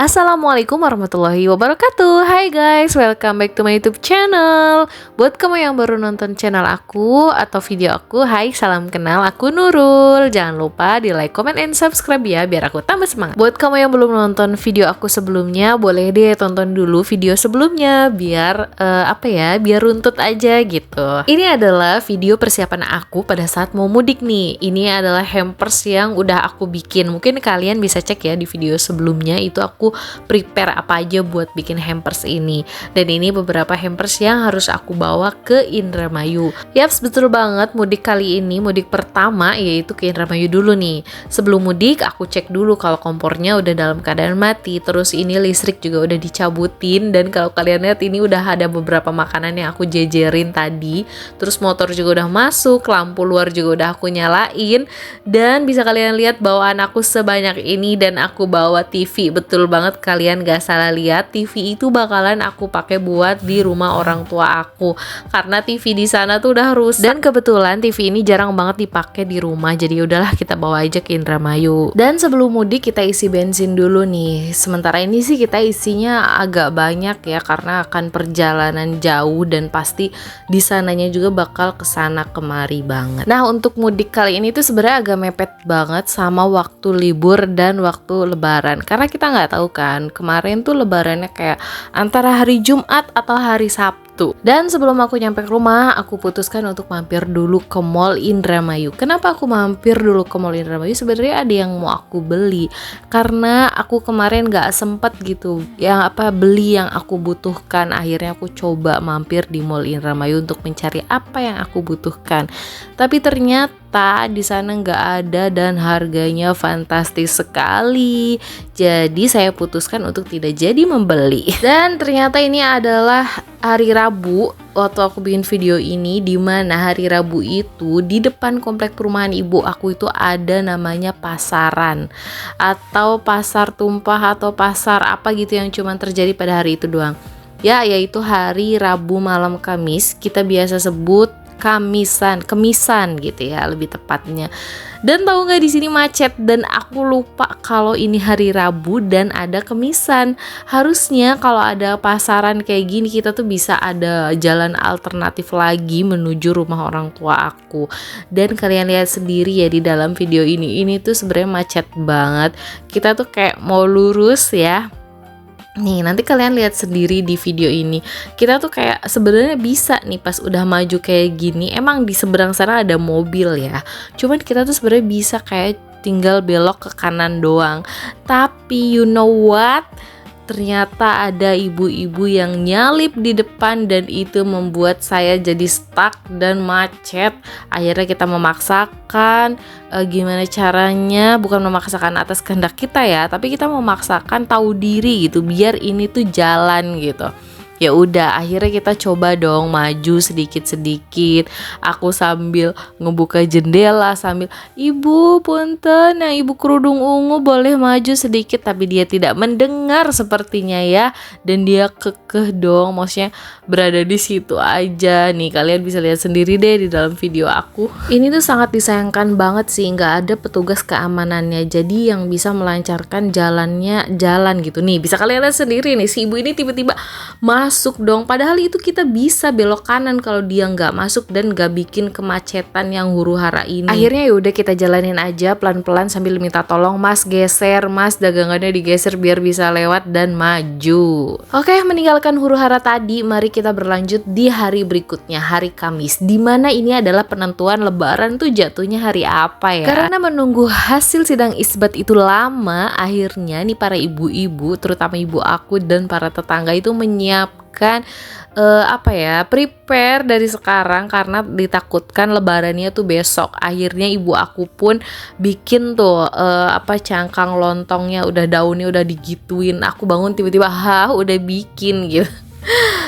Assalamualaikum warahmatullahi wabarakatuh. Hai guys, welcome back to my YouTube channel. Buat kamu yang baru nonton channel aku atau video aku, hai, salam kenal, aku Nurul. Jangan lupa di like, comment, and subscribe ya, biar aku tambah semangat. Buat kamu yang belum nonton video aku sebelumnya, boleh deh tonton dulu video sebelumnya, biar biar runtut aja gitu. Ini adalah video persiapan aku pada saat mau mudik nih. Ini adalah hampers yang udah aku bikin. Mungkin kalian bisa cek ya di video sebelumnya, itu aku prepare apa aja buat bikin hampers ini. Dan ini beberapa hampers yang harus aku bawa ke Indramayu. Yaps, betul banget, mudik kali ini, mudik pertama yaitu ke Indramayu dulu nih. Sebelum mudik aku cek dulu kalau kompornya udah dalam keadaan mati. Terus ini listrik juga udah dicabutin. Dan kalau kalian lihat ini udah ada beberapa makanan yang aku jejerin tadi. Terus motor juga udah masuk, lampu luar juga udah aku nyalain. Dan bisa kalian lihat bawaan aku sebanyak ini, dan aku bawa TV. Betul banget, kalian gak salah lihat, TV itu bakalan aku pakai buat di rumah orang tua aku karena TV di sana tuh udah rusak. Dan kebetulan TV ini jarang banget dipakai di rumah, jadi udahlah kita bawa aja ke Indramayu. Dan sebelum mudik kita isi bensin dulu nih. Sementara ini sih kita isinya agak banyak ya, karena akan perjalanan jauh dan pasti di sananya juga bakal kesana kemari banget. Nah, untuk mudik kali ini tuh sebenarnya agak mepet banget sama waktu libur dan waktu lebaran, karena kita nggak tahu kan, kemarin tuh lebarannya kayak antara hari Jumat atau hari Sabtu. Dan sebelum aku nyampe ke rumah, aku putuskan untuk mampir dulu ke Mall Indramayu. Kenapa aku mampir dulu ke Mall Indramayu? Sebenarnya ada yang mau aku beli, karena aku kemarin nggak sempet gitu beli yang aku butuhkan. Akhirnya aku coba mampir di Mall Indramayu untuk mencari apa yang aku butuhkan. Tapi ternyata di sana nggak ada dan harganya fantastis sekali. Jadi saya putuskan untuk tidak jadi membeli. Dan ternyata ini adalah hari Rabu waktu aku bikin video ini, di mana hari Rabu itu di depan komplek perumahan ibu aku itu ada namanya pasaran atau pasar tumpah atau pasar apa gitu yang cuma terjadi pada hari itu doang. Ya, yaitu hari Rabu malam Kamis, kita biasa sebut kemisan gitu ya lebih tepatnya. Dan tahu nggak, di sini macet dan aku lupa kalau ini hari Rabu dan ada kemisan. Harusnya kalau ada pasaran kayak gini kita tuh bisa ada jalan alternatif lagi menuju rumah orang tua aku. Dan kalian lihat sendiri ya di dalam video ini tuh sebenarnya macet banget. Kita tuh kayak mau lurus ya. Nih, nanti kalian lihat sendiri di video ini. Kita tuh kayak sebenarnya bisa nih pas udah maju kayak gini. Emang di seberang sana ada mobil ya. Cuman kita tuh sebenarnya bisa kayak tinggal belok ke kanan doang. Tapi you know what? Ternyata ada ibu-ibu yang nyalip di depan dan itu membuat saya jadi stuck dan macet. Akhirnya kita memaksakan gimana caranya, bukan memaksakan atas kehendak kita ya, tapi kita memaksakan tahu diri gitu biar ini tuh jalan gitu. Ya udah, akhirnya kita coba dong maju sedikit-sedikit. Aku sambil ngebuka jendela sambil, "Ibu, punten, yang ibu kerudung ungu boleh maju sedikit." Tapi dia tidak mendengar sepertinya ya. Dan dia kekeh dong, maksudnya berada di situ aja. Nih, kalian bisa lihat sendiri deh di dalam video aku. Ini tuh sangat disayangkan banget sih, nggak ada petugas keamanannya. Jadi yang bisa melancarkan jalan gitu. Nih, bisa kalian lihat sendiri nih, si ibu ini tiba-tiba masuk dong, padahal itu kita bisa belok kanan kalau dia nggak masuk dan nggak bikin kemacetan yang huru-hara ini. Akhirnya ya udah kita jalanin aja pelan-pelan sambil minta tolong, "Mas, geser, Mas, dagangannya digeser biar bisa lewat dan maju." Oke, meninggalkan huru-hara tadi, mari kita berlanjut di hari berikutnya, hari Kamis, dimana ini adalah penentuan lebaran tuh jatuhnya hari apa ya. Karena menunggu hasil sidang isbat itu lama, akhirnya nih para ibu-ibu, terutama ibu aku dan para tetangga itu menyiapkan prepare dari sekarang karena ditakutkan lebarannya tuh besok. Akhirnya ibu aku pun bikin tuh cangkang lontongnya, udah daunnya udah digituin. Aku bangun tiba-tiba udah bikin gitu.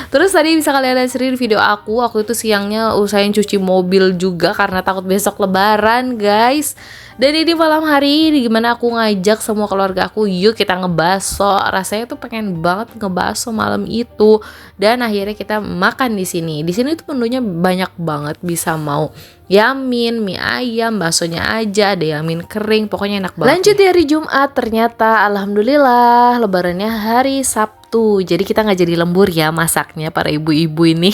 Terus tadi bisa kalian lihat sendiri di video aku itu siangnya usahain cuci mobil juga karena takut besok lebaran guys. Dan ini malam hari gimana aku ngajak semua keluarga aku, yuk kita ngebaso. Rasanya tuh pengen banget ngebaso malam itu. Dan akhirnya kita makan di sini. Di sini tuh menunya banyak banget, bisa mau yamin, mie ayam, baksonya aja, ada yamin kering, pokoknya enak banget. Lanjut di hari Jumat, ternyata alhamdulillah lebarannya hari Sabtu. Jadi kita nggak jadi lembur ya masaknya para ibu-ibu ini.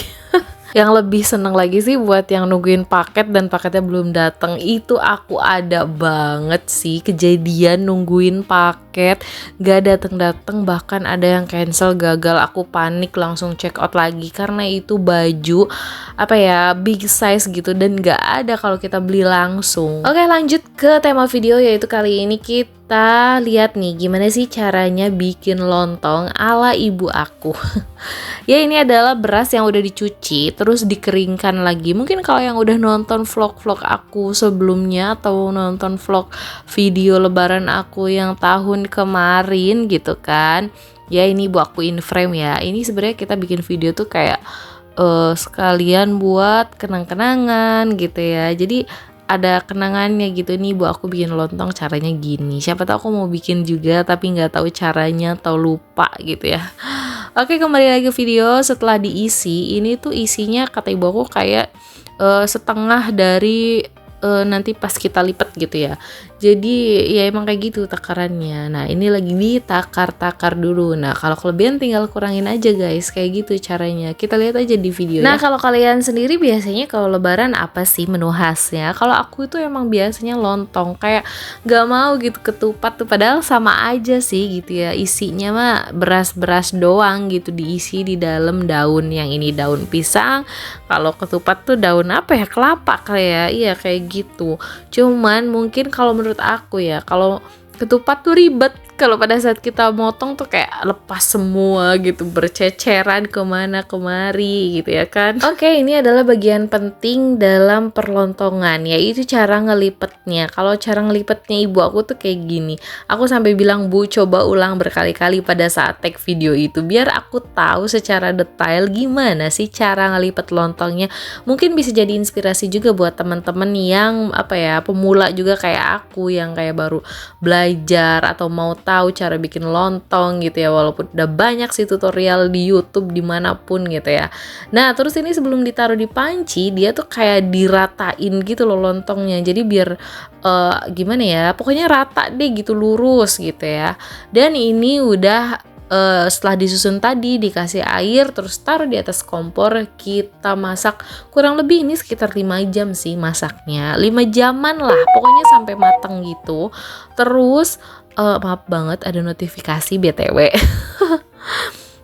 Yang lebih seneng lagi sih buat yang nungguin paket dan paketnya belum datang, itu aku ada banget sih kejadian nungguin paket gak datang, bahkan ada yang cancel, gagal, aku panik langsung check out lagi karena itu baju apa ya big size gitu dan gak ada kalau kita beli langsung. Oke, lanjut ke tema video, yaitu kali ini kita lihat nih gimana sih caranya bikin lontong ala ibu aku. Ya, ini adalah beras yang udah dicuci terus dikeringkan lagi. Mungkin kalau yang udah nonton vlog-vlog aku sebelumnya atau nonton vlog video lebaran aku yang tahun kemarin gitu kan, ya ini bu aku in frame ya. Ini sebenarnya kita bikin video tuh kayak sekalian buat kenang-kenangan gitu ya. Jadi ada kenangannya gitu nih bu aku bikin lontong caranya gini. Siapa tahu aku mau bikin juga tapi nggak tahu caranya atau lupa gitu ya. Oke, kembali lagi ke video. Setelah diisi, ini tuh isinya kata ibu aku kayak setengah dari nanti pas kita lipat gitu ya. Jadi ya emang kayak gitu takarannya. Nah ini lagi ditakar-takar dulu. Nah kalau kelebihan tinggal kurangin aja guys. Kayak gitu caranya. Kita lihat aja di video. Nah kalau kalian sendiri biasanya kalau lebaran apa sih menu khasnya? Kalau aku itu emang biasanya lontong. Kayak gak mau gitu ketupat tuh. Padahal sama aja sih gitu ya. Isinya mah beras-beras doang gitu. Diisi di dalam daun. Yang ini daun pisang. Kalau ketupat tuh daun apa ya? Kelapa kayak. Iya kayak gitu. Cuman mungkin kalau menurut aku ya, kalau ketupat tuh ribet. Kalau pada saat kita motong tuh kayak lepas semua gitu, berceceran kemana kemari gitu ya kan. Oke, ini adalah bagian penting dalam perlontongan, yaitu cara ngelipetnya. Kalau cara ngelipetnya ibu aku tuh kayak gini. Aku sampai bilang bu coba ulang berkali-kali pada saat take video itu, biar aku tahu secara detail gimana sih cara ngelipet lontongnya. Mungkin bisa jadi inspirasi juga buat teman-teman yang apa ya pemula juga kayak aku, yang kayak baru belajar atau mau tahu cara bikin lontong gitu ya, walaupun udah banyak sih tutorial di YouTube dimanapun gitu ya. Nah terus ini sebelum ditaruh di panci dia tuh kayak diratain gitu loh lontongnya, jadi biar gimana ya, pokoknya rata deh gitu, lurus gitu ya. Dan ini udah setelah disusun tadi dikasih air terus taruh di atas kompor, kita masak kurang lebih ini sekitar 5 jam sih masaknya, 5 jaman lah pokoknya sampai mateng gitu. Terus maaf banget ada notifikasi BTW.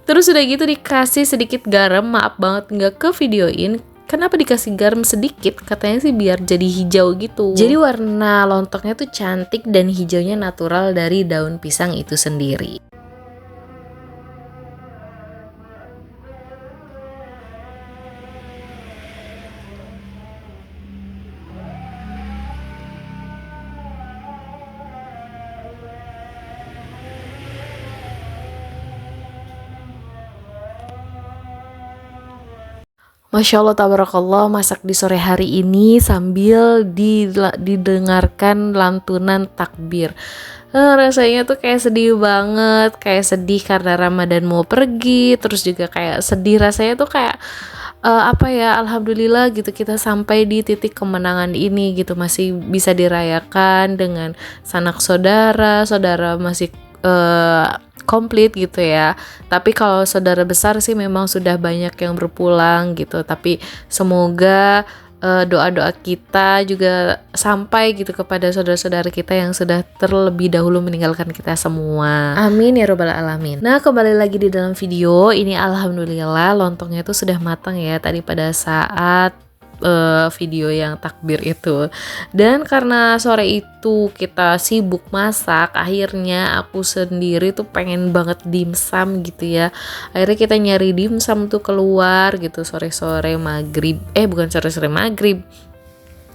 Terus udah gitu dikasih sedikit garam, maaf banget nggak ke videoin. Kenapa dikasih garam sedikit? Katanya sih biar jadi hijau gitu. Jadi warna lontongnya tuh cantik dan hijaunya natural dari daun pisang itu sendiri. Masya Allah tabarakallah, masak di sore hari ini sambil didengarkan lantunan takbir. Rasanya tuh kayak sedih banget, kayak sedih karena Ramadan mau pergi, terus juga kayak sedih rasanya tuh kayak apa ya, alhamdulillah gitu kita sampai di titik kemenangan ini gitu, masih bisa dirayakan dengan sanak saudara masih komplit gitu ya. Tapi kalau saudara besar sih memang sudah banyak yang berpulang gitu. Tapi semoga doa-doa kita juga sampai gitu kepada saudara-saudara kita yang sudah terlebih dahulu meninggalkan kita semua. Amin ya robbal alamin. Nah kembali lagi di dalam video ini, alhamdulillah lontongnya tuh sudah matang ya tadi pada saat video yang takbir itu. Dan karena sore itu kita sibuk masak, akhirnya aku sendiri tuh pengen banget dimsum gitu ya. Akhirnya kita nyari dimsum tuh keluar gitu sore-sore maghrib, bukan sore-sore maghrib,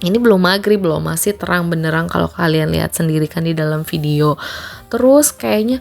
ini belum maghrib loh, masih terang benderang kalau kalian lihat sendiri kan di dalam video. Terus kayaknya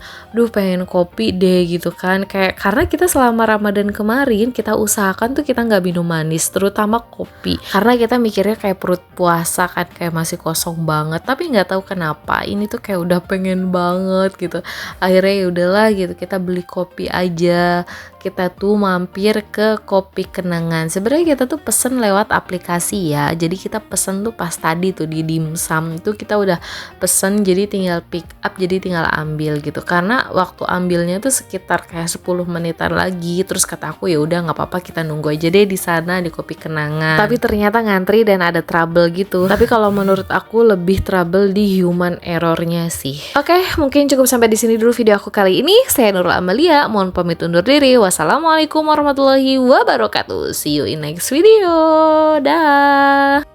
pengen kopi deh gitu kan. Kayak karena kita selama Ramadan kemarin kita usahakan tuh kita nggak minum manis, terutama kopi. Karena kita mikirnya kayak perut puasa kan, kayak masih kosong banget. Tapi nggak tahu kenapa ini tuh kayak udah pengen banget gitu. Akhirnya ya udahlah gitu, kita beli kopi aja. Kita tuh mampir ke Kopi Kenangan. Sebenarnya kita tuh pesen lewat aplikasi ya. Jadi kita pesen tuh pas tadi tuh di dimsum itu kita udah pesen, jadi tinggal pick up, jadi tinggal ambil gitu. Karena waktu ambilnya tuh sekitar kayak 10 menitan lagi. Terus kata aku ya udah nggak apa-apa, kita nunggu aja deh di sana di Kopi Kenangan. Tapi ternyata ngantri dan ada trouble gitu. Tapi kalau menurut aku lebih trouble di human errornya sih. Oke, mungkin cukup sampai di sini dulu video aku kali ini. Saya Nurul Amalia, mohon pamit undur diri. Wassalamualaikum warahmatullahi wabarakatuh. See you in next video. Dah.